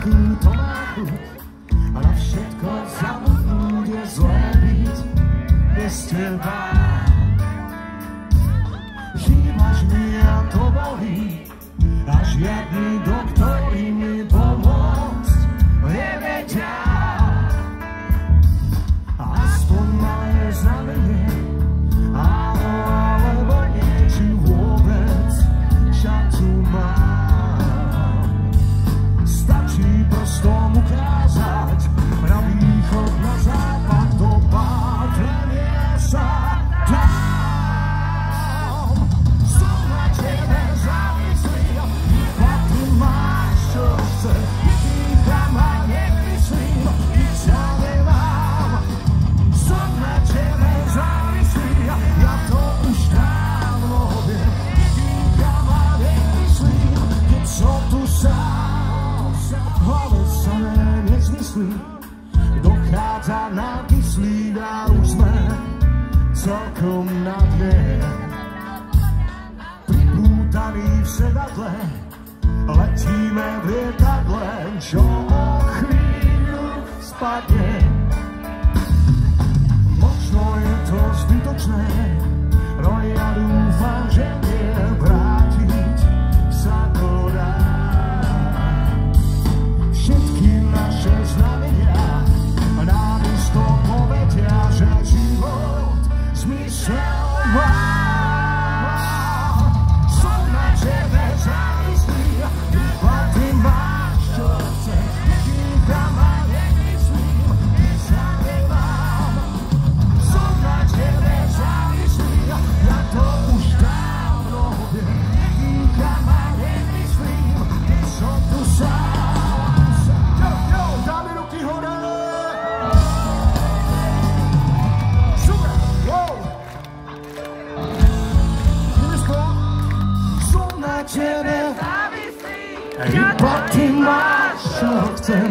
akú to má chuť, a na všetko zabudnúť je zlé byť bez teba. Chýbaš mi a to bolí, a žiadny doktori mi pomôcť nevedia. Aspoň malé znamenie, áno alebo nie, či vôbec šancu mám. Stačí prstom ukázať na východ, na západ, do pátrania sa dám. Som na tebe závislý, iba ty máš, čo chce. Dýcham a nemyslím, nič sa nemám. Som na tebe závislý, ja to už dávno viem. Dýcham a nemyslím, keď som tu sám. V hlave samé nezmyslí, dochádza na kyslík a už sme celkom na dne. Pripútaní v sedadle, letíme v lietadle, čo o chvíľu spadne. Možno je to zbytočné, no ja dúfam, že nie, vrátiť sa to dá. Všetky naše znamenia nám isto povedia, že život zmysel má. Som na tebe závislý, iba ty máš, čo chce. Dýcham a nemyslím, nič sa nemám. Som na tebe závislý, ja to už dávno viem. Dýcham a nemyslím, keď som tu sám. Dáme ruky hore! Super! Wow! Som na tebe závislý, iba ty máš, čo chcem.